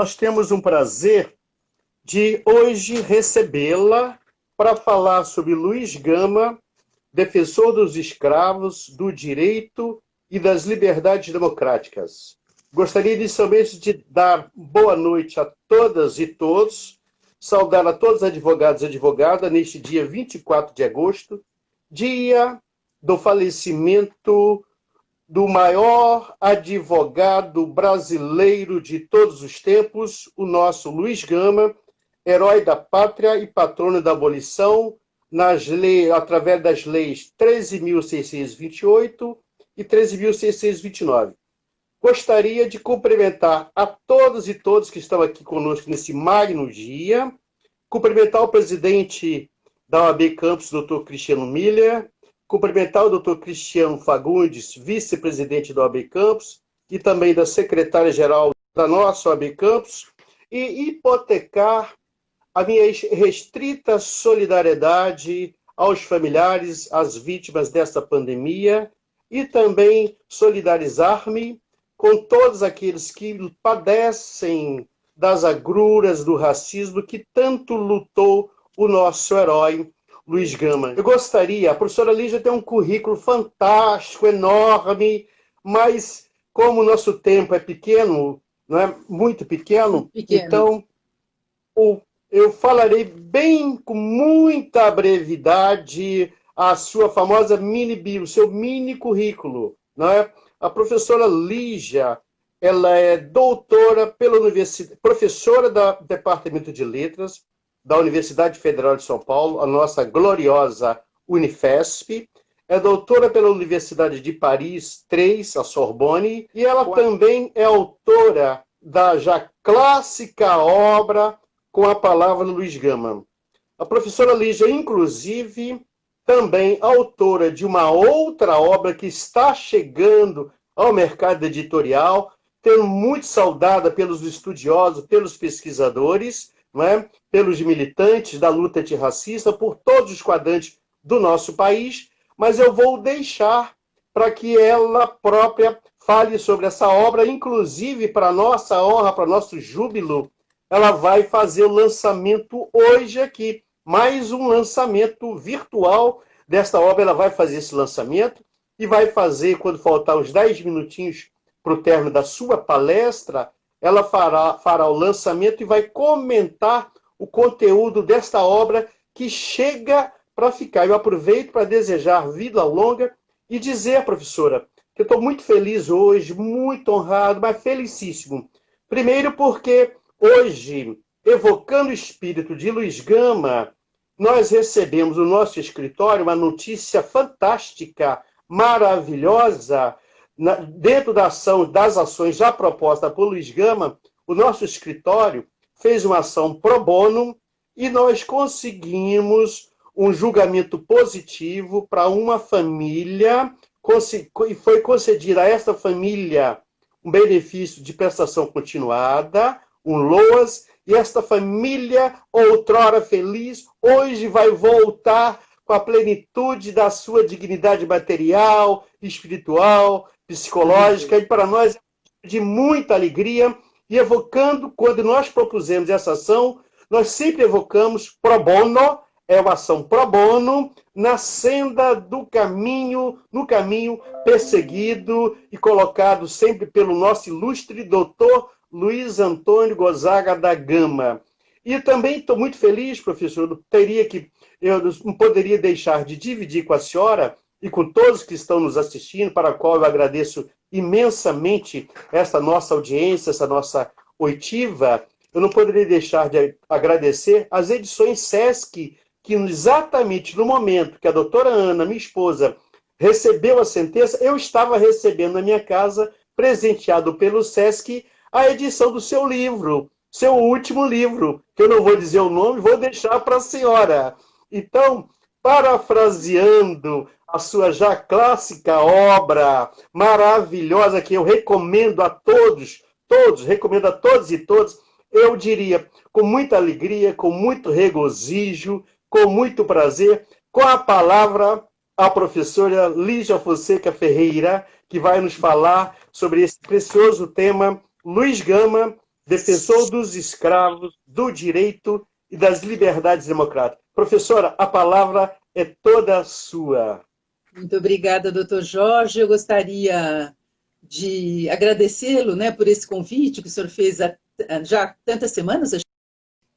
nós temos um prazer de hoje recebê-la para falar sobre Luiz Gama, defensor dos escravos, do direito e das liberdades democráticas. Gostaria inicialmente de dar boa noite a todas e todos, saudar a todos os advogados e advogadas neste dia 24 de agosto, dia do falecimento do maior advogado brasileiro de todos os tempos, o nosso Luiz Gama, herói da pátria e patrono da abolição, através das leis 13.628 e 13.629. Gostaria de cumprimentar a todos e todos que estão aqui conosco nesse magno dia, cumprimentar o presidente da OAB Campus, Dr. Cristiano Miller, cumprimentar o Dr. Cristiano Fagundes, vice-presidente da OAB Campus, e também da secretária-geral da nossa OAB Campus, e hipotecar a minha restrita solidariedade aos familiares, às vítimas desta pandemia, e também solidarizar-me com todos aqueles que padecem das agruras do racismo que tanto lutou o nosso herói, Luiz Gama. Eu gostaria, a professora Lígia tem um currículo fantástico, enorme, mas como o nosso tempo é pequeno, não é muito pequeno, então eu falarei bem com muita brevidade a sua famosa mini-bio, o seu mini-currículo, não é? A professora Lígia, ela é doutora pela universidade, professora do Departamento de Letras da Universidade Federal de São Paulo, a nossa gloriosa Unifesp, é doutora pela Universidade de Paris 3, a Sorbonne, e ela também é autora da já clássica obra Com a Palavra Luiz Gama. A professora Lígia, inclusive, também autora de uma outra obra que está chegando ao mercado editorial, sendo muito saudada pelos estudiosos, pelos pesquisadores, não é? Pelos militantes da luta antirracista, por todos os quadrantes do nosso país, mas eu vou deixar para que ela própria fale sobre essa obra, inclusive para nossa honra, para nosso júbilo, ela vai fazer o lançamento hoje aqui. Mais um lançamento virtual desta obra, ela vai fazer esse lançamento e vai fazer, quando faltar uns 10 minutinhos para o término da sua palestra, ela fará o lançamento e vai comentar o conteúdo desta obra que chega para ficar. Eu aproveito para desejar vida longa e dizer, professora, que eu estou muito feliz hoje, muito honrado, mas felicíssimo. Primeiro porque hoje, evocando o espírito de Luiz Gama, nós recebemos no nosso escritório uma notícia fantástica, maravilhosa. Dentro das ações já propostas por Luiz Gama, o nosso escritório fez uma ação pro bono e nós conseguimos um julgamento positivo para uma família, e foi concedido a esta família um benefício de prestação continuada, um LOAS, e esta família, outrora feliz, hoje vai voltar com a plenitude da sua dignidade material, espiritual, psicológica, e para nós é de muita alegria, e evocando, quando nós propusemos essa ação, nós sempre evocamos pro bono, é uma ação pro bono, na senda do caminho, no caminho perseguido e colocado sempre pelo nosso ilustre doutor Luiz Antônio Gonzaga da Gama. E também estou muito feliz, professor, eu não poderia deixar de dividir com a senhora e com todos que estão nos assistindo, para a qual eu agradeço imensamente essa nossa audiência, essa nossa oitiva. Eu não poderia deixar de agradecer as edições SESC, que exatamente no momento que a doutora Ana, minha esposa, recebeu a sentença, eu estava recebendo na minha casa, presenteado pelo SESC, a edição do seu livro, seu último livro, que eu não vou dizer o nome, vou deixar para a senhora. Então, parafraseando a sua já clássica obra maravilhosa, que eu recomendo a todos, recomendo a todos e todas, eu diria, com muita alegria, com muito regozijo, com muito prazer, com a palavra a professora Lígia Fonseca Ferreira, que vai nos falar sobre esse precioso tema, Luiz Gama, defensor dos escravos, do direito e das liberdades democráticas. Professora, a palavra é toda sua. Muito obrigada, doutor Jorge. Eu gostaria de agradecê-lo, né, por esse convite que o senhor fez há já tantas semanas,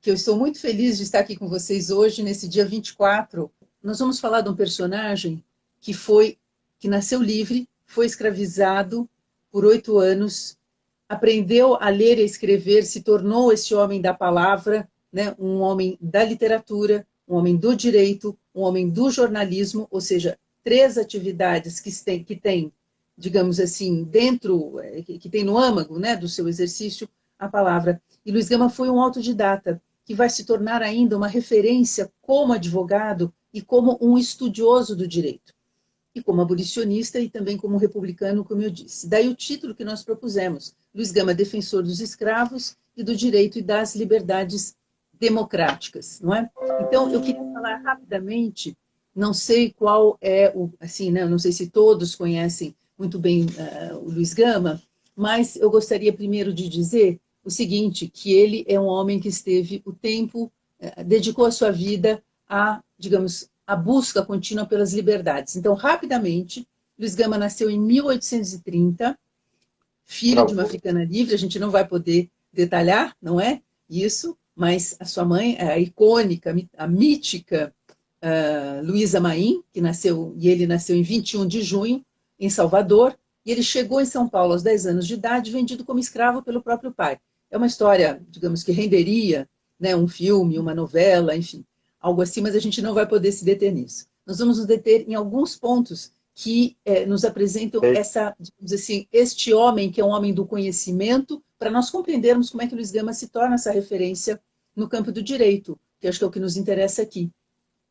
que eu estou muito feliz de estar aqui com vocês hoje, nesse dia 24. Nós vamos falar de um personagem que nasceu livre, foi escravizado por 8 anos, aprendeu a ler e a escrever, se tornou esse homem da palavra, né, um homem da literatura, um homem do direito, um homem do jornalismo, ou seja, 3 atividades que tem, digamos assim, dentro, que tem no âmago, né, do seu exercício, a palavra. E Luiz Gama foi um autodidata, que vai se tornar ainda uma referência como advogado e como um estudioso do direito. E como abolicionista e também como republicano, como eu disse. Daí o título que nós propusemos, Luiz Gama, defensor dos escravos e do direito e das liberdades democráticas, não é? Então, eu queria falar rapidamente, não sei qual é o, assim, né, não sei se todos conhecem muito bem o Luiz Gama, mas eu gostaria primeiro de dizer o seguinte, que ele é um homem que esteve o tempo, dedicou a sua vida a, digamos, a busca contínua pelas liberdades. Então, rapidamente, Luiz Gama nasceu em 1830, filho de uma africana livre, a gente não vai poder detalhar, não é? Isso, mas a sua mãe, a icônica, a mítica Luísa Maim, que nasceu, e ele nasceu em 21 de junho, em Salvador, e ele chegou em São Paulo aos 10 anos de idade, vendido como escravo pelo próprio pai. É uma história, digamos, que renderia, né, um filme, uma novela, enfim, algo assim, mas a gente não vai poder se deter nisso. Nós vamos nos deter em alguns pontos que nos apresentam essa, digamos assim, este homem que é um homem do conhecimento, para nós compreendermos como é que Luiz Gama se torna essa referência no campo do direito, que acho que é o que nos interessa aqui.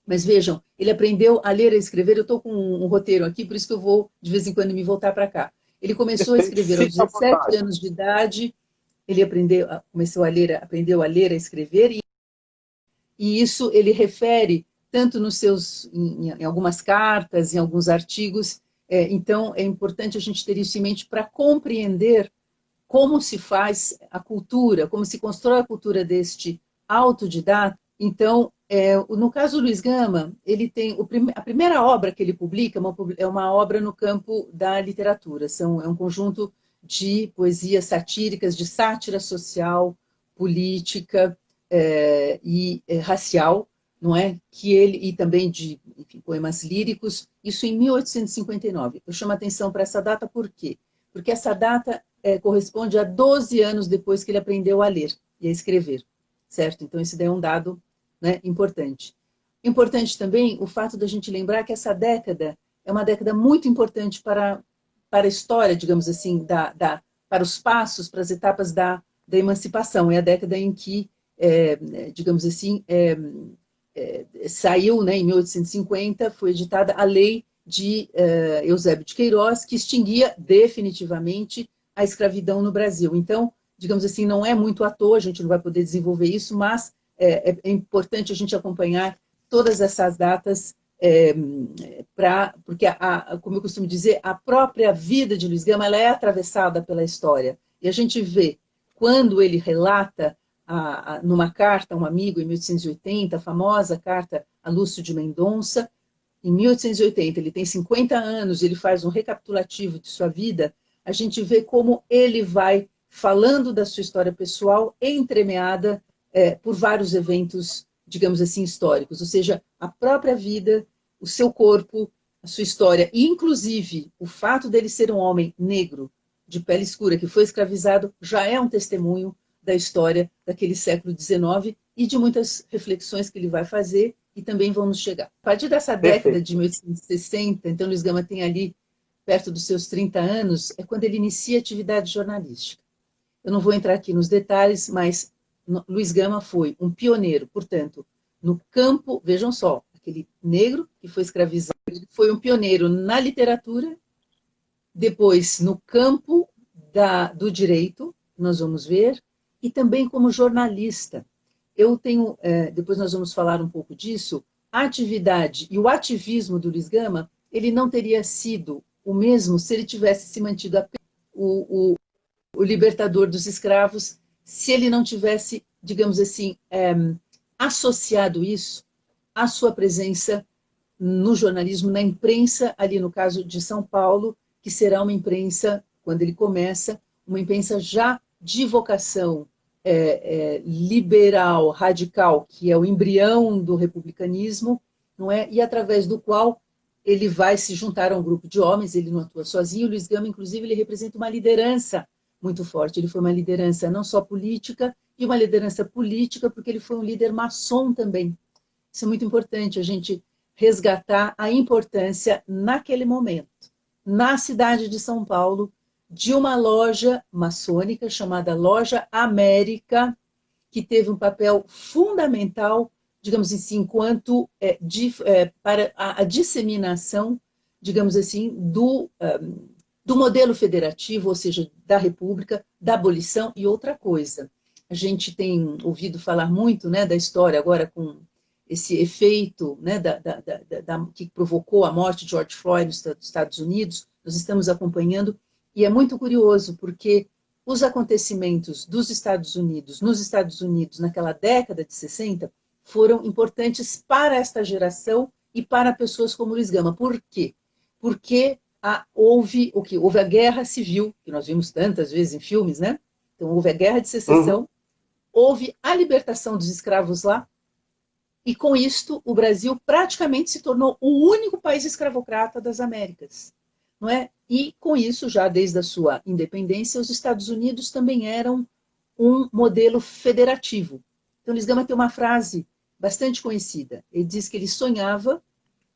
Mas vejam, ele aprendeu a ler e a escrever, eu estou com um roteiro aqui, por isso que eu vou de vez em quando me voltar para cá. Ele começou a escrever aos 17 anos de idade, ele aprendeu a ler, a escrever, e isso ele refere tanto nos seus, em algumas cartas, em alguns artigos. Então, é importante a gente ter isso em mente para compreender como se faz a cultura, como se constrói a cultura deste autodidata. Então, no caso do Luiz Gama, ele tem a primeira obra que ele publica é uma obra no campo da literatura. É um conjunto de poesias satíricas, de sátira social, política e racial, não é? E também de, enfim, poemas líricos. Isso em 1859. Eu chamo a atenção para essa data por quê? Porque essa data corresponde a 12 anos depois que ele aprendeu a ler e a escrever, certo? Então, esse daí é um dado, né, importante. Importante também o fato da gente lembrar que essa década é uma década muito importante para a história, digamos assim, para os passos, para as etapas da emancipação. É a década em que, digamos assim, saiu, né, em 1850, foi editada a lei de Eusébio de Queiroz, que extinguia definitivamente a escravidão no Brasil. Então, digamos assim, não é muito à toa, a gente não vai poder desenvolver isso, mas é importante a gente acompanhar todas essas datas, porque, como eu costumo dizer, a própria vida de Luiz Gama ela é atravessada pela história. E a gente vê, quando ele relata numa carta a um amigo, em 1880, a famosa carta a Lúcio de Mendonça, em 1880, ele tem 50 anos, ele faz um recapitulativo de sua vida, a gente vê como ele vai falando da sua história pessoal, entremeada por vários eventos, digamos assim, históricos. Ou seja, a própria vida, o seu corpo, a sua história, e inclusive o fato dele ser um homem negro, de pele escura, que foi escravizado, já é um testemunho da história daquele século XIX e de muitas reflexões que ele vai fazer e também vamos chegar. A partir dessa década de 1860, então Luiz Gama tem ali perto dos seus 30 anos, é quando ele inicia a atividade jornalística. Eu não vou entrar aqui nos detalhes, mas Luiz Gama foi um pioneiro, portanto, no campo, vejam só, aquele negro que foi escravizado, foi um pioneiro na literatura, depois no campo do direito, nós vamos ver, e também como jornalista. Eu tenho, depois nós vamos falar um pouco disso, a atividade e o ativismo do Luiz Gama, ele não teria sido o mesmo se ele tivesse se mantido apenas o libertador dos escravos se ele não tivesse, digamos assim, associado isso à sua presença no jornalismo, na imprensa, ali no caso de São Paulo, que será uma imprensa, quando ele começa, uma imprensa já de vocação liberal, radical, que é o embrião do republicanismo, não é? E através do qual ele vai se juntar a um grupo de homens, ele não atua sozinho. O Luiz Gama, inclusive, ele representa uma liderança muito forte. Ele foi uma liderança não só política, e uma liderança política porque ele foi um líder maçom também. Isso é muito importante, a gente resgatar a importância, naquele momento, na cidade de São Paulo, de uma loja maçônica chamada Loja América, que teve um papel fundamental, digamos assim, enquanto para a disseminação, digamos assim, do modelo federativo, ou seja, da República, da abolição e outra coisa. A gente tem ouvido falar muito, né, da história agora com esse efeito, né, que provocou a morte de George Floyd nos Estados Unidos. Nós estamos acompanhando, e é muito curioso, porque os acontecimentos dos Estados Unidos, nos Estados Unidos, naquela década de 60, foram importantes para esta geração e para pessoas como Luiz Gama. Por quê? Porque houve o quê? Houve a Guerra Civil, que nós vimos tantas vezes em filmes, né? Então, houve a Guerra de Secessão, houve a libertação dos escravos lá, e com isto o Brasil praticamente se tornou o único país escravocrata das Américas, não é? E com isso, já desde a sua independência, os Estados Unidos também eram um modelo federativo. Então, Luiz Gama tem uma frase bastante conhecida. Ele diz que ele sonhava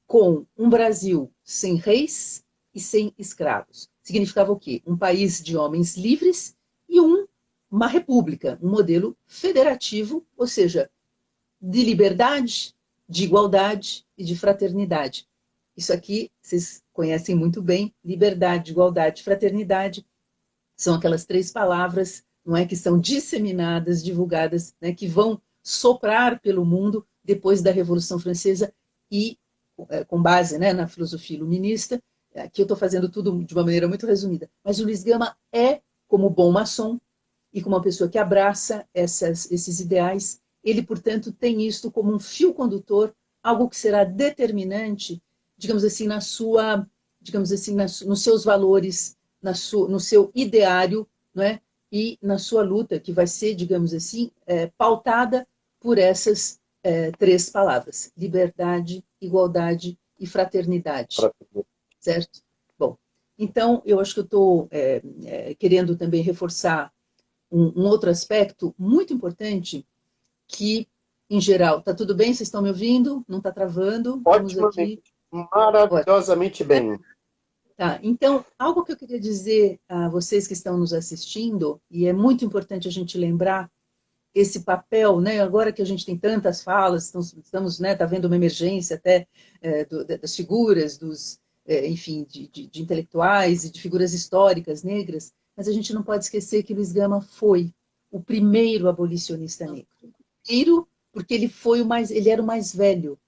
com um Brasil sem reis e sem escravos. Significava o quê? Um país de homens livres e uma república, um modelo federativo, ou seja, de liberdade, de igualdade e de fraternidade. Isso aqui vocês conhecem muito bem: liberdade, igualdade, fraternidade. São aquelas 3 palavras, não é, que são disseminadas, divulgadas, né, que vão soprar pelo mundo depois da Revolução Francesa e com base, né, na filosofia iluminista. Aqui eu estou fazendo tudo de uma maneira muito resumida. Mas o Luiz Gama como bom maçom e como uma pessoa que abraça esses ideais, ele, portanto, tem isto como um fio condutor, algo que será determinante, digamos assim, nos seus valores, no seu ideário, não é? E na sua luta, que vai ser, digamos assim, pautada por essas 3 palavras: liberdade, igualdade e fraternidade. Certo? Bom, então, eu acho que eu estou querendo também reforçar um outro aspecto muito importante, que, em geral, está tudo bem? Vocês estão me ouvindo? Não está travando? Otimamente, maravilhosamente bem. Tá, então, algo que eu queria dizer a vocês que estão nos assistindo, e é muito importante a gente lembrar esse papel, né? Agora que a gente tem tantas falas, estamos, né, tá vendo uma emergência até das figuras, enfim, de intelectuais e de figuras históricas negras, mas a gente não pode esquecer que Luiz Gama foi o primeiro abolicionista negro. Primeiro, porque ele era o mais velho.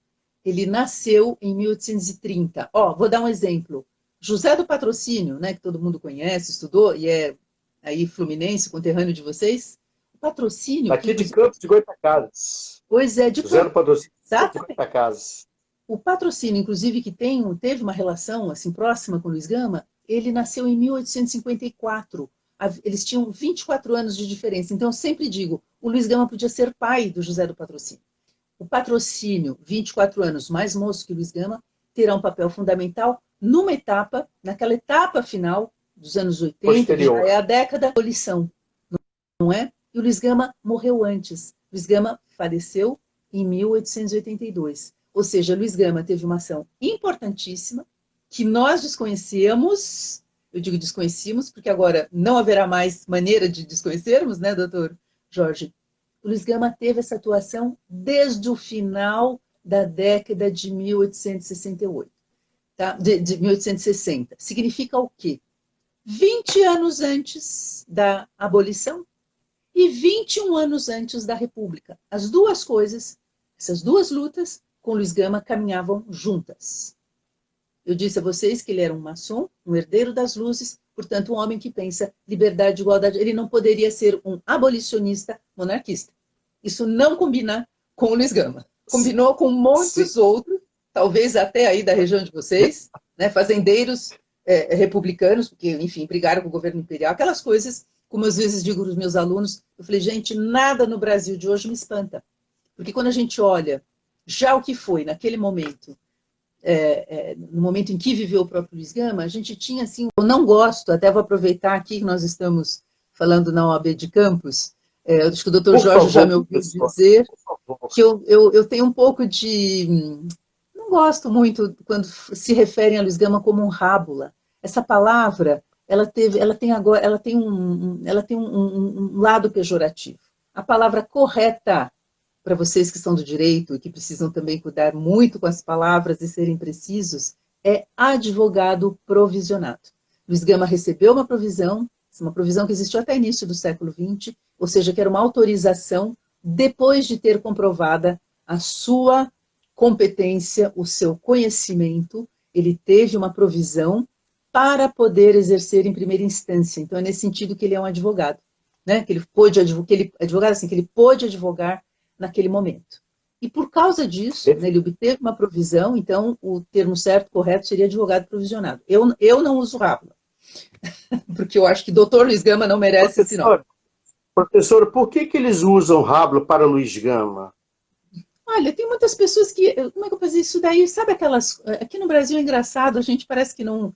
Ele nasceu em 1830. Vou dar um exemplo. José do Patrocínio, né, que todo mundo conhece, estudou, e é aí fluminense, conterrâneo de vocês. O Patrocínio... Aqui de Campos de Goytacazes. Pois é, de José do Patrocínio de Goytacazes. O Patrocínio, inclusive, que teve uma relação assim próxima com o Luiz Gama, ele nasceu em 1854. Eles tinham 24 anos de diferença. Então, eu sempre digo, o Luiz Gama podia ser pai do José do Patrocínio. O Patrocínio, 24 anos, mais moço que o Luiz Gama, terá um papel fundamental naquela etapa final dos anos 80, que já é a década da abolição, não é? E o Luiz Gama morreu antes. Luiz Gama faleceu em 1882. Ou seja, Luiz Gama teve uma ação importantíssima, que nós desconhecemos. Eu digo desconhecemos, porque agora não haverá mais maneira de desconhecermos, né, doutor Jorge? O Luiz Gama teve essa atuação desde o final da década de 1868, tá? de 1860. Significa o quê? 20 anos antes da abolição e 21 anos antes da República. As duas coisas, essas duas lutas, com Luiz Gama caminhavam juntas. Eu disse a vocês que ele era um maçom, um herdeiro das luzes, portanto, um homem que pensa liberdade, igualdade, ele não poderia ser um abolicionista monarquista. Isso não combina com o Luiz Gama. Combinou com muitos outros, talvez até aí da região de vocês, né, fazendeiros republicanos, porque, enfim, brigaram com o governo imperial, aquelas coisas, como às vezes digo para os meus alunos, eu falei, gente, nada no Brasil de hoje me espanta. Porque quando a gente olha já o que foi naquele momento, no momento em que viveu o próprio Luiz Gama, a gente tinha, assim, eu não gosto, até vou aproveitar aqui que nós estamos falando na OAB de Campos, acho que o doutor Jorge já me ouviu dizer que eu tenho um pouco de... Não gosto muito quando se referem a Luiz Gama como um rábula. Essa palavra, ela tem um lado pejorativo. A palavra correta, para vocês que são do direito e que precisam também cuidar muito com as palavras e serem precisos, é advogado provisionado. Luiz Gama recebeu uma provisão que existiu até início do século XX, ou seja, que era uma autorização depois de ter comprovada a sua competência, o seu conhecimento, ele teve uma provisão para poder exercer em primeira instância. Então, é nesse sentido que ele é um advogado, né? Que ele pôde advogar naquele momento. E por causa disso, né, ele obteve uma provisão, então o termo certo, correto, seria advogado provisionado. Eu não uso rábula, porque eu acho que doutor Luiz Gama não merece esse nome. Professor, por que eles usam rábula para Luiz Gama? Olha, tem muitas pessoas que... Como é que eu fazia isso daí? Sabe aquelas... Aqui no Brasil é engraçado, a gente parece que não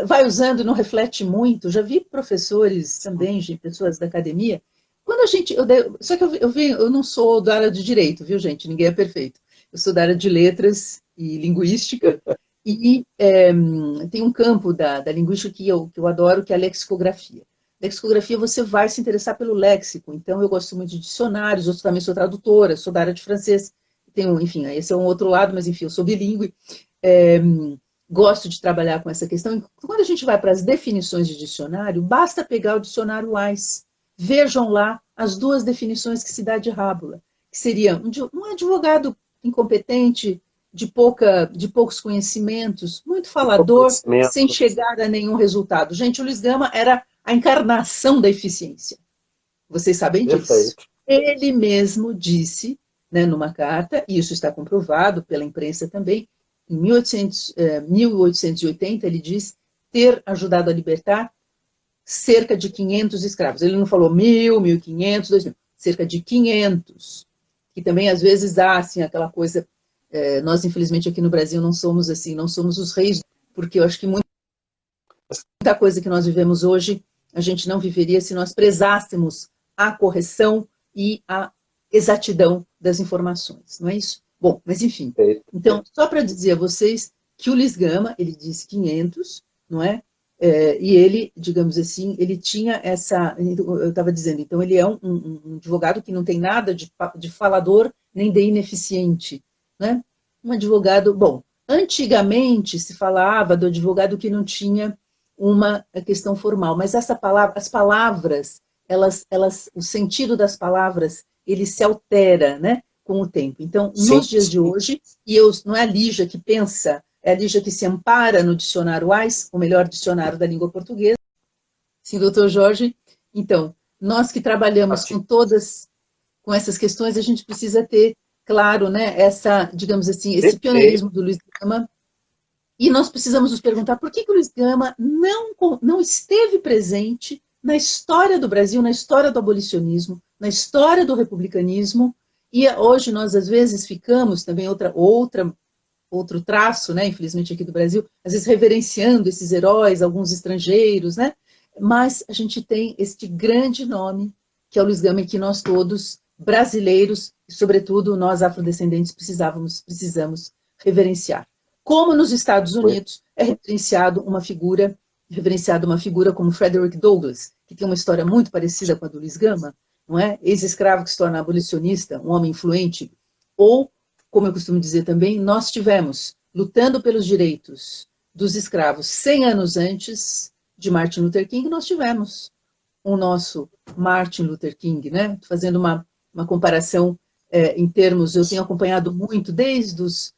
vai usando e não reflete muito. Já vi professores também, pessoas da academia. Quando a gente... Só que eu não sou da área de direito, viu, gente? Ninguém é perfeito. Eu sou da área de letras e linguística. E tem um campo da linguística que eu adoro, que é a lexicografia. Lexicografia, você vai se interessar pelo léxico. Então, eu gosto muito de dicionários, eu também sou tradutora, sou da área de francês. Enfim, esse é um outro lado, mas enfim, eu sou bilíngue. Gosto de trabalhar com essa questão. Quando a gente vai para as definições de dicionário, basta pegar o dicionário Wise. Vejam lá as duas definições que se dá de rábula, que seria um advogado incompetente, de poucos conhecimentos, muito falador, sem chegar a nenhum resultado. Gente, o Luiz Gama era a encarnação da eficiência. Vocês sabem disso. Perfeito. Ele mesmo disse, né, numa carta, e isso está comprovado pela imprensa também, em 1880, ele diz ter ajudado a libertar cerca de 500 escravos. Ele não falou 1.000, 1.500, 2.000, cerca de 500. Que também, às vezes, há assim, aquela coisa... nós, infelizmente, aqui no Brasil não somos assim, não somos os reis, porque eu acho que muita coisa que nós vivemos hoje, a gente não viveria se nós prezássemos a correção e a exatidão das informações, não é isso? Bom, mas enfim. Então, só para dizer a vocês que o Luiz Gama, ele disse 500, não é? E ele, digamos assim, ele tinha essa... Eu estava dizendo, então ele é um advogado que não tem nada de falador nem de ineficiente, né? Um advogado... Bom, antigamente se falava do advogado que não tinha uma questão formal, mas as palavras, o sentido das palavras, ele se altera, né, com o tempo. Então, nos dias de hoje, não é a Lígia que pensa... É a Lígia que se ampara no dicionário Wise, o melhor dicionário da língua portuguesa. Sim, doutor Jorge. Então, nós que trabalhamos com essas questões, a gente precisa ter, claro, né, digamos assim, esse pioneirismo do Luiz Gama. E nós precisamos nos perguntar por que o Luiz Gama não esteve presente na história do Brasil, na história do abolicionismo, na história do republicanismo. E hoje nós, às vezes, ficamos também outro traço, né, infelizmente aqui do Brasil, às vezes reverenciando esses heróis, alguns estrangeiros, né, mas a gente tem este grande nome, que é o Luiz Gama, e que nós todos, brasileiros, e sobretudo nós afrodescendentes, precisamos reverenciar. Como nos Estados Unidos é reverenciado uma figura como Frederick Douglass, que tem uma história muito parecida com a do Luiz Gama, não é? Ex-escravo que se torna abolicionista, um homem influente, ou como eu costumo dizer também, nós tivemos, lutando pelos direitos dos escravos 100 anos antes de Martin Luther King, nós tivemos o nosso Martin Luther King, né? Fazendo uma comparação em termos, eu tenho acompanhado muito desde os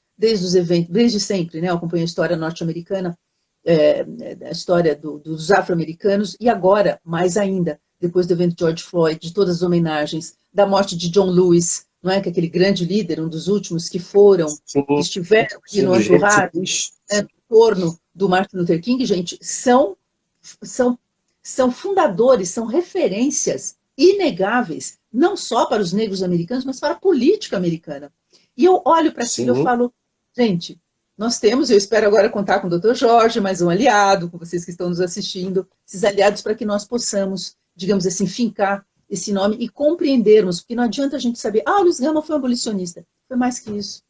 eventos, desde sempre, né? Eu acompanho a história norte-americana, a história dos afro-americanos, e agora, mais ainda, depois do evento de George Floyd, de todas as homenagens, da morte de John Lewis, não é? Que é aquele grande líder, um dos últimos que sim, estiveram aqui sim, no entourage, no torno do Martin Luther King, gente, são fundadores, são referências inegáveis, não só para os negros americanos, mas para a política americana. E eu olho para aquilo e eu falo, gente, nós temos, eu espero agora contar com o Dr. Jorge, mais um aliado, com vocês que estão nos assistindo, esses aliados para que nós possamos, digamos assim, fincar esse nome e compreendermos, porque não adianta a gente saber, o Luiz Gama foi um abolicionista. Foi mais que isso.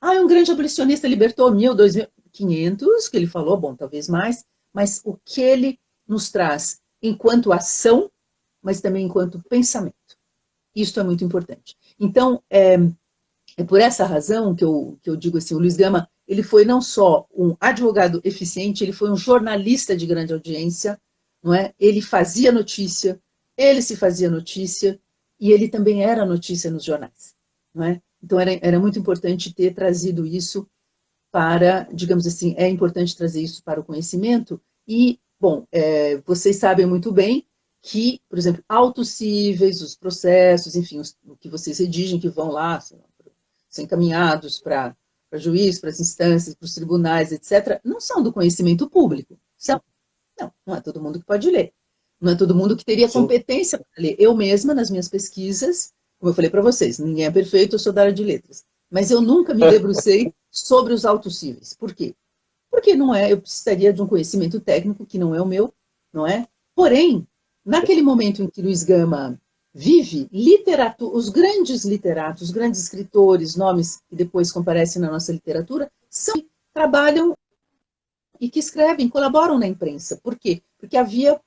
É um grande abolicionista, libertou 1.000, 2.000, 500, que ele falou, bom, talvez mais, mas o que ele nos traz enquanto ação, mas também enquanto pensamento. Isso é muito importante. Então, é por essa razão que eu digo assim, o Luiz Gama, ele foi não só um advogado eficiente, ele foi um jornalista de grande audiência, não é? Ele fazia notícia, ele se fazia notícia, e ele também era notícia nos jornais, não é? Então, era muito importante ter trazido isso para, digamos assim, é importante trazer isso para o conhecimento, e, bom, vocês sabem muito bem que, por exemplo, autos cíveis, os processos, enfim, o que vocês redigem, que vão lá, são encaminhados para juiz, para as instâncias, para os tribunais, etc., não são do conhecimento público. Não é todo mundo que pode ler. Não é todo mundo que teria competência para ler. Eu mesma, nas minhas pesquisas, como eu falei para vocês, ninguém é perfeito, eu sou da área de letras. Mas eu nunca me debrucei sobre os autos cíveis. Por quê? Porque não é, eu precisaria de um conhecimento técnico que não é o meu, não é? Porém, naquele momento em que Luiz Gama vive, os grandes literatos, os grandes escritores, nomes que depois comparecem na nossa literatura, são que trabalham e que escrevem, colaboram na imprensa. Por quê? Porque havia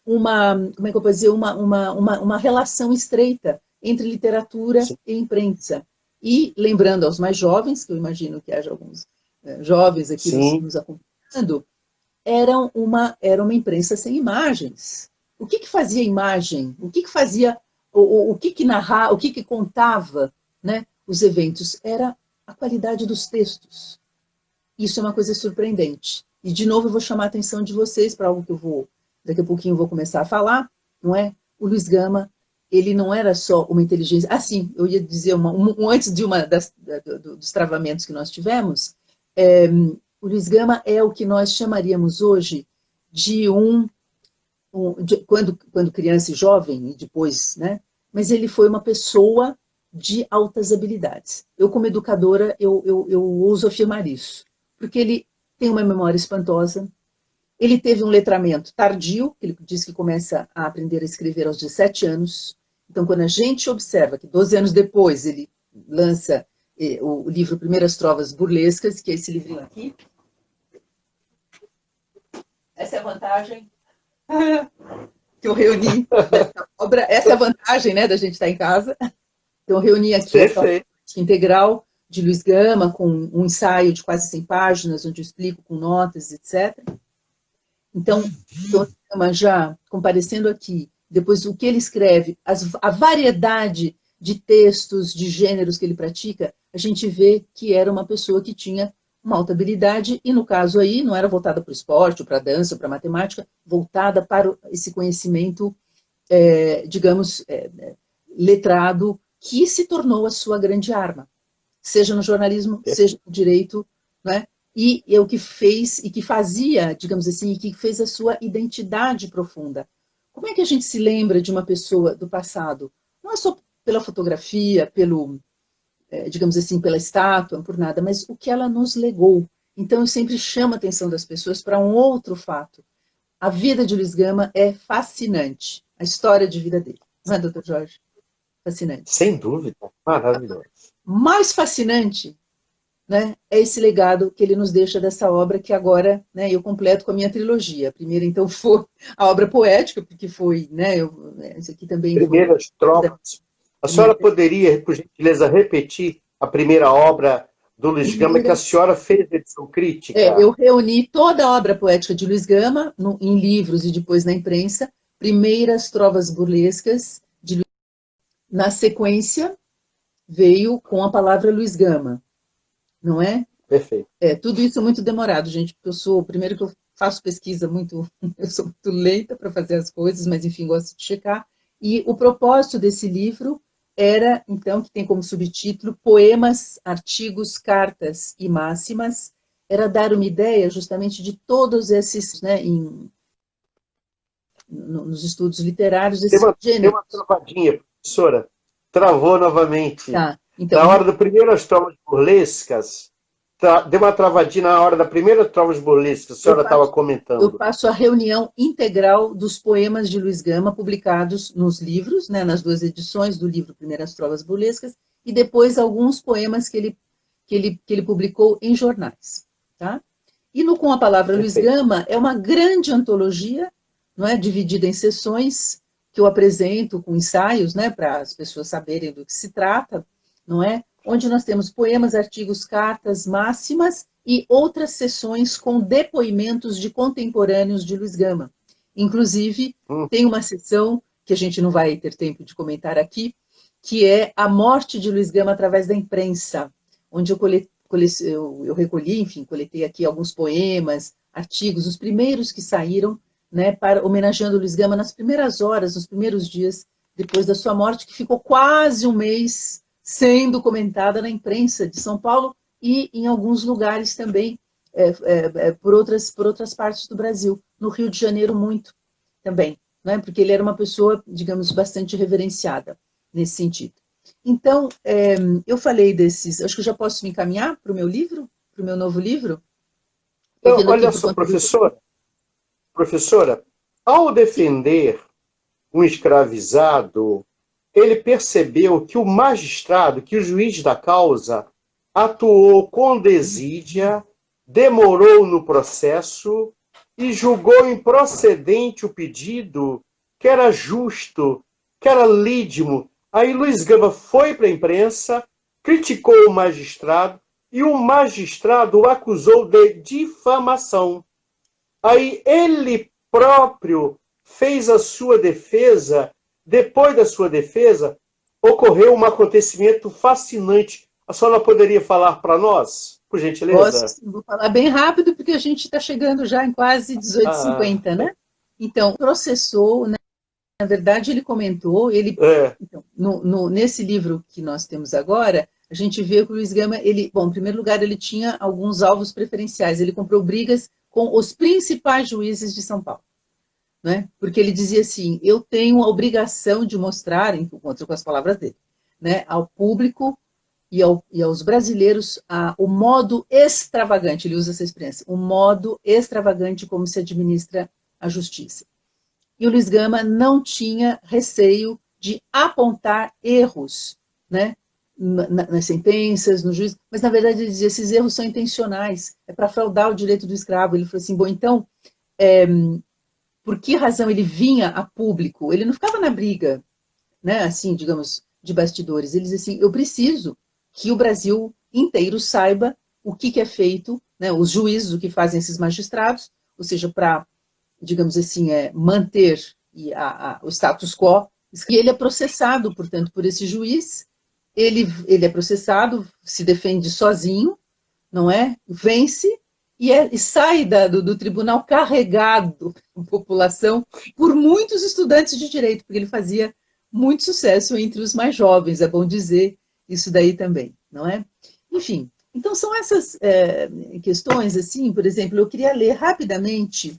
como é que eu posso dizer, uma relação estreita entre literatura e imprensa. E, lembrando aos mais jovens, que eu imagino que haja alguns jovens aqui nos acompanhando, era uma imprensa sem imagens. O que fazia imagem? O que fazia, o que narrava, o que contava, né, os eventos? Era a qualidade dos textos. Isso é uma coisa surpreendente. E, de novo, eu vou chamar a atenção de vocês para algo que daqui a pouquinho eu vou começar a falar, não é? O Luiz Gama, ele não era só uma inteligência... Sim, eu ia dizer, antes de dos travamentos que nós tivemos, o Luiz Gama é o que nós chamaríamos hoje de quando criança e jovem, e depois, né? Mas ele foi uma pessoa de altas habilidades. Eu, como educadora, eu ouso afirmar isso, porque ele tem uma memória espantosa, ele teve um letramento tardio, que ele diz que começa a aprender a escrever aos 17 anos, então quando a gente observa que 12 anos depois ele lança o livro Primeiras Trovas Burlescas, que é esse livrinho aqui. Essa é a vantagem que eu reuni dessa obra. Essa é a vantagem, né, da gente estar em casa. Então eu reuni aqui a integral de Luiz Gama, com um ensaio de quase 100 páginas, onde eu explico com notas, etc. Então, Luiz Gama já comparecendo aqui, depois o que ele escreve, a variedade de textos, de gêneros que ele pratica, a gente vê que era uma pessoa que tinha uma alta habilidade, e no caso aí, não era voltada para o esporte, ou para a dança, ou para a matemática, voltada para esse conhecimento, digamos, letrado, que se tornou a sua grande arma, seja no jornalismo, seja no direito, né? E é o que fez, e que fazia, digamos assim, e que fez a sua identidade profunda. Como é que a gente se lembra de uma pessoa do passado? Não é só pela fotografia, digamos assim, pela estátua, por nada, mas o que ela nos legou. Então eu sempre chamo a atenção das pessoas para um outro fato. A vida de Luiz Gama é fascinante, a história de vida dele. Não é, doutor Jorge? Fascinante. Sem dúvida, maravilhoso. Mais fascinante, né, é esse legado que ele nos deixa dessa obra que agora, né, eu completo com a minha trilogia. A primeira, então, foi a obra poética, porque foi, né, isso aqui também Primeiras Trovas. A senhora poderia, por gentileza, repetir a primeira obra do Luiz Gama que a senhora fez edição crítica? Eu reuni toda a obra poética de Luiz Gama em livros e depois na imprensa, Primeiras Trovas Burlescas de Luiz Gama. Na sequência, veio com a palavra Luiz Gama, não é? Perfeito. Tudo isso é muito demorado, gente, porque primeiro que eu faço pesquisa muito, eu sou muito lenta para fazer as coisas, mas enfim, gosto de checar. E o propósito desse livro era, então, que tem como subtítulo Poemas, Artigos, Cartas e Máximas, era dar uma ideia justamente de todos esses, né, nos estudos literários, esses Tem gêneros. uma travadinha, professora. Travou novamente. Tá, então, Na hora das primeiras trovas burlescas, deu uma travadinha na hora da primeira trovas burlescas, a senhora estava eu comentando. faço a reunião integral dos poemas de Luiz Gama publicados nos livros, né, nas 2 edições do livro Primeiras Trovas Burlescas, e depois alguns poemas que ele publicou em jornais. Tá? E no Com a Palavra Luiz Perfeito. Gama é uma grande antologia, não é, dividida em sessões, que eu apresento com ensaios, né, para as pessoas saberem do que se trata, não é? Onde nós temos poemas, artigos, cartas, máximas e outras sessões com depoimentos de contemporâneos de Luiz Gama. Inclusive, tem uma sessão que a gente não vai ter tempo de comentar aqui, que é a morte de Luiz Gama através da imprensa, onde eu recolhi, enfim, coletei aqui alguns poemas, artigos, os primeiros que saíram, né, para homenageando Luiz Gama nas primeiras horas, nos primeiros dias depois da sua morte, que ficou quase um mês sendo comentada na imprensa de São Paulo e em alguns lugares também, por outras partes do Brasil. No Rio de Janeiro, muito também, né? Porque ele era uma pessoa, digamos, bastante reverenciada nesse sentido. Então, eu falei desses... Acho que eu já posso me encaminhar para o meu livro? Para o meu novo livro? Estou Então, vendo aqui olha por só, conta do... professora, ao defender um escravizado, ele percebeu que o magistrado, que o juiz da causa, atuou com desídia, demorou no processo e julgou improcedente o pedido, que era justo, que era lídimo. Aí Luiz Gama foi para a imprensa, criticou o magistrado e o magistrado o acusou de difamação. Aí ele próprio fez a sua defesa. Depois da sua defesa, ocorreu um acontecimento fascinante. A senhora poderia falar para nós, por gentileza? Posso, vou falar bem rápido, porque a gente está chegando já em quase 18h50, né? Então, processou, né? Na verdade, ele comentou, então, nesse livro que nós temos agora, a gente vê que o Luiz Gama, bom, em primeiro lugar, ele tinha alguns alvos preferenciais, ele comprou brigas com os principais juízes de São Paulo, né? Porque ele dizia assim, eu tenho a obrigação de mostrar, com as palavras dele, né, ao público e aos brasileiros o modo extravagante, ele usa essa experiência, o modo extravagante como se administra a justiça. E o Luiz Gama não tinha receio de apontar erros, né, nas sentenças, no juízo, mas na verdade ele dizia, esses erros são intencionais, é para fraudar o direito do escravo. Ele falou assim, bom, então, por que razão ele vinha a público? Ele não ficava na briga, né, assim, digamos, de bastidores. Ele dizia assim, eu preciso que o Brasil inteiro saiba o que é feito, né, os juízes, o que fazem esses magistrados, ou seja, para, digamos assim, manter o status quo. E ele é processado, portanto, por esse juiz, ele é processado, se defende sozinho, não é? Vence e sai do tribunal carregado com a população por muitos estudantes de direito, porque ele fazia muito sucesso entre os mais jovens, é bom dizer isso daí também, não é? Enfim, então são essas questões, assim, por exemplo, eu queria ler rapidamente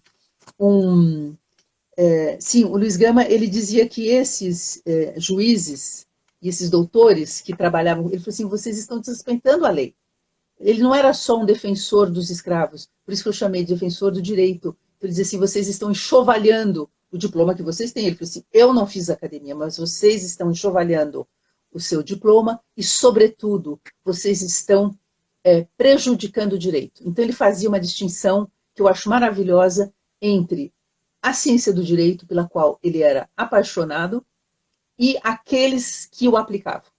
sim, o Luiz Gama, ele dizia que esses juízes e esses doutores que trabalhavam, ele falou assim, vocês estão desrespeitando a lei. Ele não era só um defensor dos escravos, por isso que eu chamei de defensor do direito. Ele dizia assim, vocês estão enxovalhando o diploma que vocês têm. Ele falou assim, eu não fiz academia, mas vocês estão enxovalhando o seu diploma e, sobretudo, vocês estão prejudicando o direito. Então, ele fazia uma distinção que eu acho maravilhosa entre a ciência do direito, pela qual ele era apaixonado, e aqueles que o aplicavam.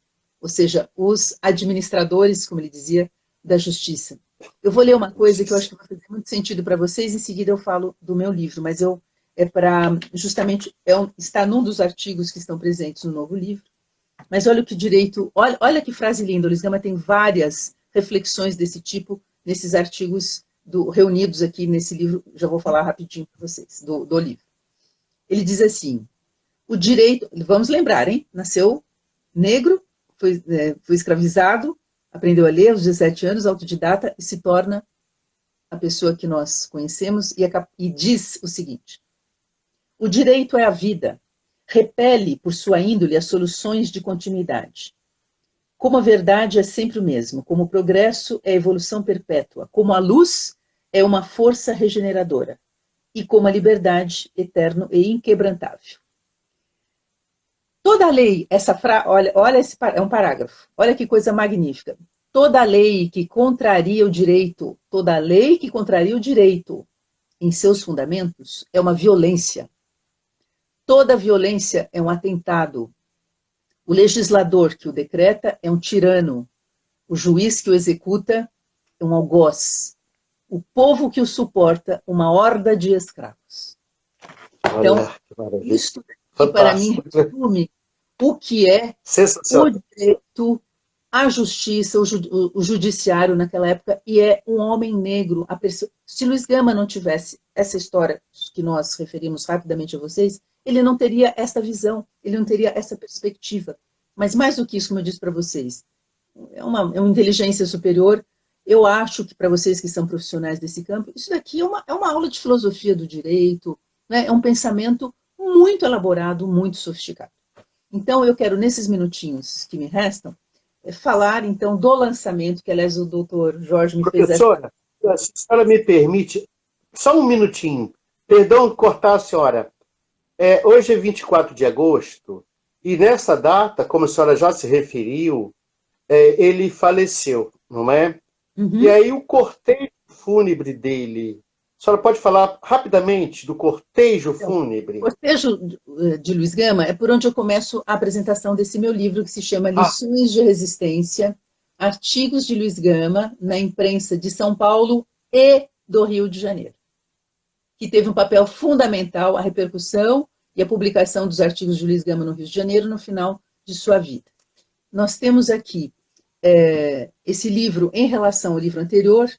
Ou seja, os administradores, como ele dizia, da justiça. Eu vou ler uma coisa que eu acho que vai fazer muito sentido para vocês, em seguida eu falo do meu livro, mas justamente, está num dos artigos que estão presentes no novo livro. Mas olha o que direito, olha que frase linda, o Luiz Gama tem várias reflexões desse tipo nesses artigos reunidos aqui nesse livro, já vou falar rapidinho para vocês, do livro. Ele diz assim, o direito, vamos lembrar, hein? Nasceu negro, foi escravizado, aprendeu a ler aos 17 anos, autodidata, e se torna a pessoa que nós conhecemos e diz o seguinte, o direito é a vida, repele por sua índole as soluções de continuidade. Como a verdade é sempre o mesmo, como o progresso é a evolução perpétua, como a luz é uma força regeneradora, e como a liberdade eterno e inquebrantável. Toda lei, olha é um parágrafo, olha que coisa magnífica. Toda lei que contraria o direito, toda lei que contraria o direito em seus fundamentos é uma violência. Toda violência é um atentado. O legislador que o decreta é um tirano. O juiz que o executa é um algoz. O povo que o suporta, uma horda de escravos. Então, isto que para mim resume o que é o direito, a justiça, o judiciário naquela época, e é um homem negro. Se Luiz Gama não tivesse essa história que nós referimos rapidamente a vocês, ele não teria essa visão, ele não teria essa perspectiva. Mas mais do que isso, como eu disse para vocês, é uma inteligência superior. Eu acho que para vocês que são profissionais desse campo, isso daqui é uma aula de filosofia do direito, né? É um pensamento muito elaborado, muito sofisticado. Então, eu quero, nesses minutinhos que me restam, falar, então, do lançamento, que, aliás, o doutor Jorge me fez... Professora, se a senhora me permite, só um minutinho, perdão cortar a senhora. Hoje é 24 de agosto, e nessa data, como a senhora já se referiu, ele faleceu, não é? Uhum. E aí o cortejo fúnebre dele... A senhora pode falar rapidamente do cortejo fúnebre? O cortejo de Luiz Gama é por onde eu começo a apresentação desse meu livro, que se chama Lições de Resistência, Artigos de Luiz Gama na imprensa de São Paulo e do Rio de Janeiro, que teve um papel fundamental a repercussão e a publicação dos artigos de Luiz Gama no Rio de Janeiro no final de sua vida. Nós temos aqui esse livro em relação ao livro anterior,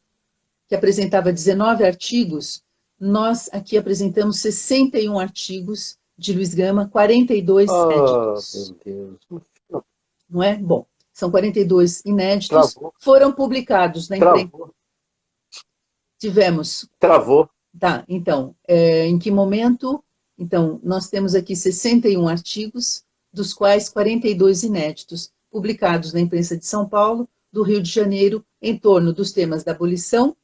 que apresentava 19 artigos, nós aqui apresentamos 61 artigos de Luiz Gama, 42 inéditos. Meu Deus. Não é? Bom, são 42 inéditos, foram publicados na imprensa. Tivemos... Travou. Tá, então, em que momento? Então, nós temos aqui 61 artigos, dos quais 42 inéditos, publicados na imprensa de São Paulo, do Rio de Janeiro, em torno dos temas da abolição,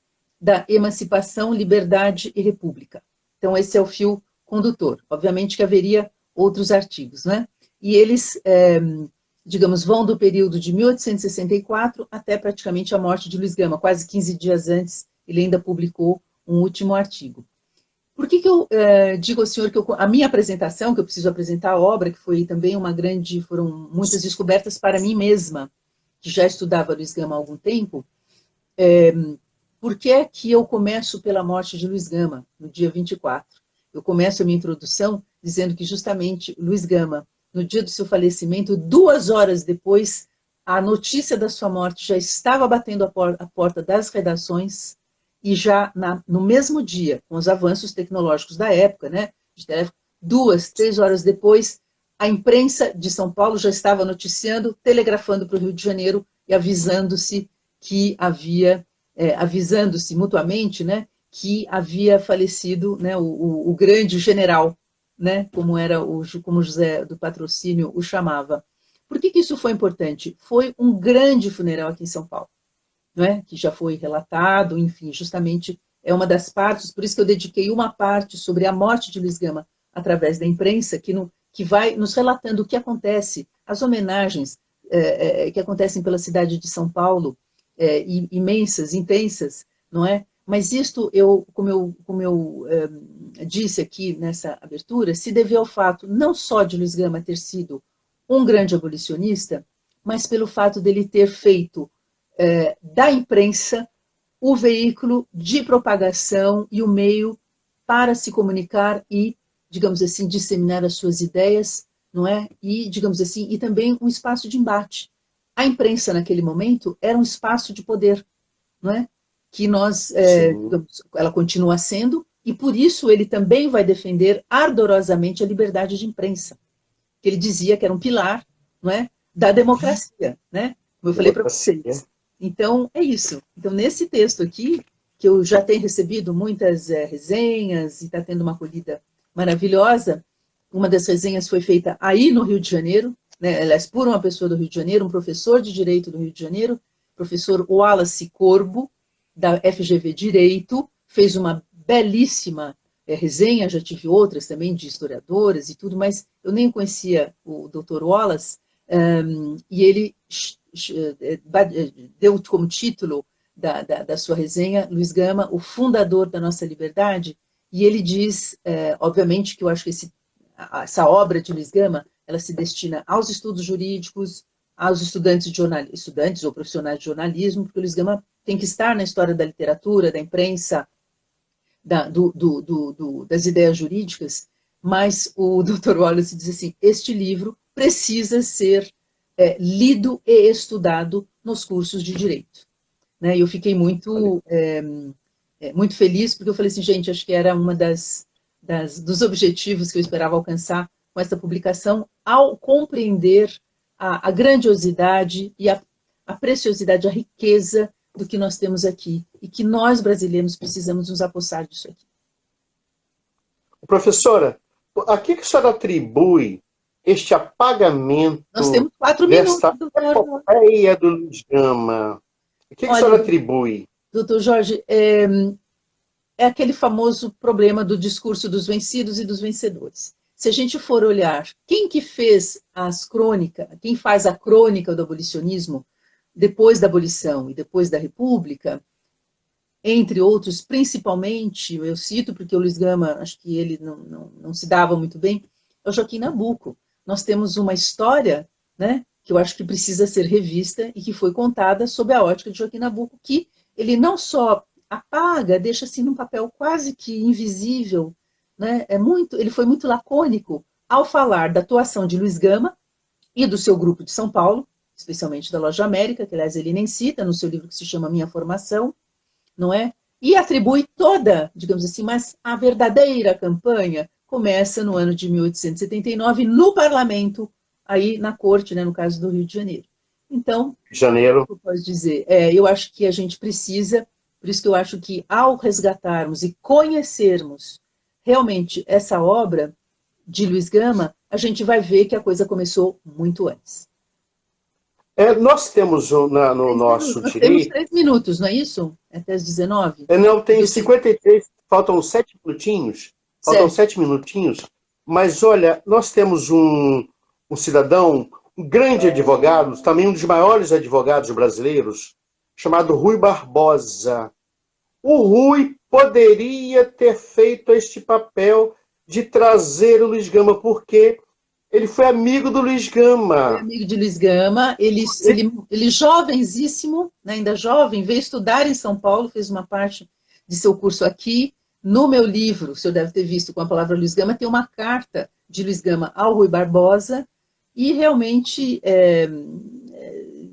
da emancipação, liberdade e república. Então, esse é o fio condutor. Obviamente que haveria outros artigos, né? E eles, digamos, vão do período de 1864 até praticamente a morte de Luiz Gama. Quase 15 dias antes, ele ainda publicou um último artigo. Por que eu digo ao senhor que a minha apresentação, que eu preciso apresentar a obra, que foi também foram muitas descobertas para mim mesma, que já estudava Luiz Gama há algum tempo, por que é que eu começo pela morte de Luiz Gama, no dia 24? Eu começo a minha introdução dizendo que justamente Luiz Gama, no dia do seu falecimento, 2 horas depois, a notícia da sua morte já estava batendo a porta das redações, e já no mesmo dia, com os avanços tecnológicos da época, né, 2, 3 horas depois, a imprensa de São Paulo já estava noticiando, telegrafando para o Rio de Janeiro e avisando-se que avisando-se mutuamente, né, que havia falecido, né, o grande general, né, como José do Patrocínio o chamava. Por que isso foi importante? Foi um grande funeral aqui em São Paulo, não é? Que já foi relatado, enfim, justamente é uma das partes, por isso que eu dediquei uma parte sobre a morte de Luiz Gama através da imprensa, que vai nos relatando o que acontece, as homenagens que acontecem pela cidade de São Paulo, imensas, intensas, não é? Mas isto, como eu disse aqui nessa abertura, se deveu ao fato não só de Luiz Gama ter sido um grande abolicionista, mas pelo fato dele ter feito da imprensa o veículo de propagação e o meio para se comunicar e, digamos assim, disseminar as suas ideias, não é? E, digamos assim, e também um espaço de embate. A imprensa, naquele momento, era um espaço de poder, não é? que nós, sim. ela continua sendo, e por isso ele também vai defender ardorosamente a liberdade de imprensa, que ele dizia que era um pilar, não é, da democracia, né? Como eu falei para Democracia. vocês. Então, é isso. Então, nesse texto aqui, que eu já tenho recebido muitas resenhas e está tendo uma acolhida maravilhosa, uma das resenhas foi feita aí no Rio de Janeiro, né, aliás, por uma pessoa do Rio de Janeiro, um professor de Direito do Rio de Janeiro, professor Wallace Corbo, da FGV Direito, fez uma belíssima resenha, já tive outras também de historiadoras e tudo, mas eu nem conhecia o Dr. Wallace, e ele deu como título da sua resenha, Luiz Gama, o fundador da nossa liberdade, e ele diz, obviamente, que eu acho que essa obra de Luiz Gama, ela se destina aos estudos jurídicos, aos estudantes ou profissionais de jornalismo, porque o Luiz Gama tem que estar na história da literatura, da imprensa, das ideias jurídicas, mas o Dr. Wallace diz assim, este livro precisa ser lido e estudado nos cursos de direito. Né? E eu fiquei muito feliz, porque eu falei assim, gente, acho que era uma dos objetivos que eu esperava alcançar com essa publicação, ao compreender a grandiosidade e a preciosidade, a riqueza do que nós temos aqui, e que nós, brasileiros, precisamos nos apossar disso aqui. Professora, a que a senhora atribui este apagamento Nós temos 4 desta minutos, doutor. epopeia do Luiz Gama? O que a senhora atribui? Doutor Jorge, é aquele famoso problema do discurso dos vencidos e dos vencedores. Se a gente for olhar quem que fez as crônicas, quem faz a crônica do abolicionismo depois da abolição e depois da República, entre outros, principalmente, eu cito porque o Luiz Gama, acho que ele não se dava muito bem, é o Joaquim Nabuco. Nós temos uma história, né, que eu acho que precisa ser revista e que foi contada sob a ótica de Joaquim Nabuco, que ele não só apaga, deixa assim num papel quase que invisível, né, ele foi muito lacônico ao falar da atuação de Luiz Gama e do seu grupo de São Paulo, especialmente da Loja América, que aliás ele nem cita no seu livro que se chama Minha Formação, não é? E atribui toda, digamos assim, mas a verdadeira campanha começa no ano de 1879 no parlamento, aí na corte, né, no caso do Rio de Janeiro. Então, Janeiro. eu posso dizer, eu acho que a gente precisa, por isso que eu acho que ao resgatarmos e conhecermos realmente essa obra de Luiz Gama, a gente vai ver que a coisa começou muito antes. Nós temos no nosso nós direito... temos 3 minutos, não é isso? Até as 19? Não, tem 53, faltam 7 minutinhos. Faltam 7 minutinhos. Mas, olha, nós temos um cidadão, um grande advogado, também um dos maiores advogados brasileiros, chamado Rui Barbosa. O Rui poderia ter feito este papel de trazer o Luiz Gama, porque ele foi amigo do Luiz Gama. Foi amigo de Luiz Gama, ele jovenzíssimo, né, ainda jovem, veio estudar em São Paulo, fez uma parte de seu curso aqui. No meu livro, o senhor deve ter visto com a palavra Luiz Gama, tem uma carta de Luiz Gama ao Rui Barbosa, e realmente,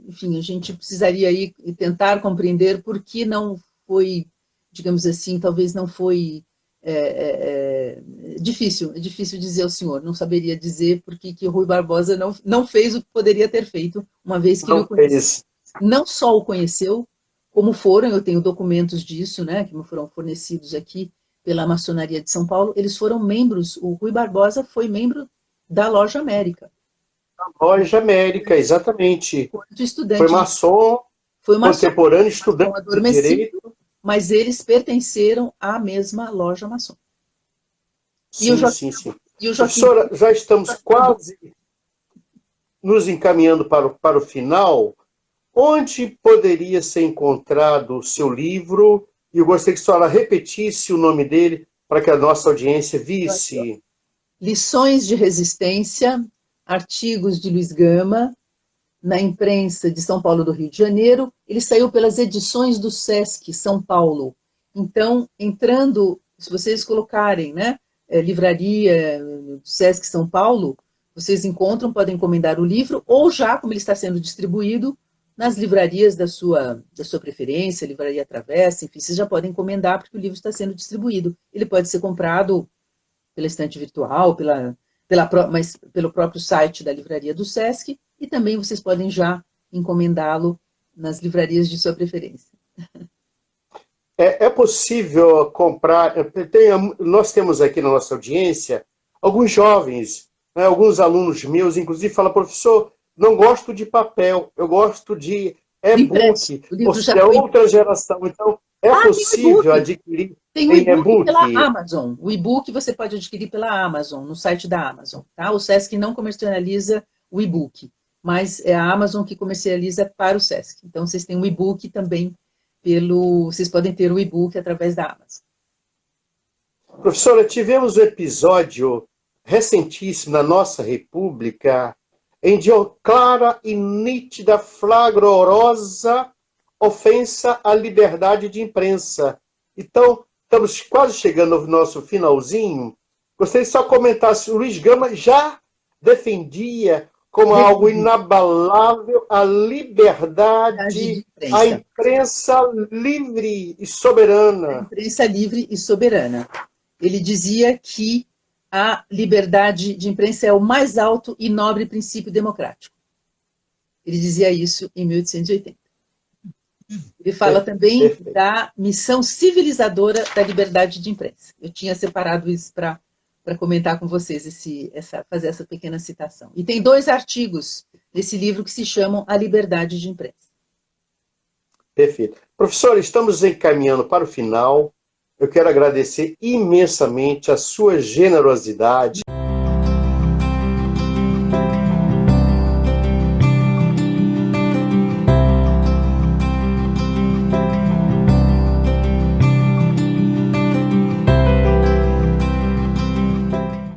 enfim, a gente precisaria aí tentar compreender por que não foi, digamos assim, talvez não foi... É difícil dizer ao senhor, não saberia dizer porque que o Rui Barbosa não fez o que poderia ter feito, uma vez que ele o conheceu. Não só o conheceu, como eu tenho documentos disso, né, que me foram fornecidos aqui pela Maçonaria de São Paulo, eles foram membros, o Rui Barbosa foi membro da Loja América. A Loja América, exatamente. Estudante, foi maçom, contemporâneo, estudante de direito. Mas eles pertenceram à mesma loja maçom. Sim. Professora, já estamos quase nos encaminhando para o final. Onde poderia ser encontrado o seu livro? E eu gostaria que a senhora repetisse o nome dele para que a nossa audiência visse. Lições de Resistência, artigos de Luiz Gama, na imprensa de São Paulo do Rio de Janeiro. Ele saiu pelas edições do Sesc São Paulo. Então, entrando, se vocês colocarem, né, livraria do Sesc São Paulo, vocês encontram, podem encomendar o livro, ou já, como ele está sendo distribuído, nas livrarias da sua preferência, Livraria Travessa, enfim, vocês já podem encomendar, porque o livro está sendo distribuído. Ele pode ser comprado pela estante virtual, mas pelo próprio site da Livraria do Sesc, e também vocês podem já encomendá-lo nas livrarias de sua preferência. É possível comprar... Nós temos aqui na nossa audiência alguns jovens, né, alguns alunos meus, inclusive, falam, professor, não gosto de papel, eu gosto de e-book. Você é outra geração, então é possível adquirir tem o e-book pela Amazon. O e-book você pode adquirir pela Amazon, no site da Amazon. Tá? O Sesc não comercializa o e-book, mas é a Amazon que comercializa para o Sesc. Então, vocês têm o e-book também vocês podem ter o e-book através da Amazon. Professora, tivemos um episódio recentíssimo na nossa República em de clara e nítida, flagrorosa ofensa à liberdade de imprensa. Então, estamos quase chegando ao nosso finalzinho. Gostaria de só comentar se o Luiz Gama já defendia como algo inabalável a liberdade, a imprensa livre e soberana. A imprensa livre e soberana. Ele dizia que a liberdade de imprensa é o mais alto e nobre princípio democrático. Ele dizia isso em 1880. Ele fala também da missão civilizadora da liberdade de imprensa. Eu tinha separado isso para comentar com vocês, fazer essa pequena citação. E tem 2 artigos nesse livro que se chamam A Liberdade de Imprensa. Perfeito. Professor, estamos encaminhando para o final. Eu quero agradecer imensamente a sua generosidade.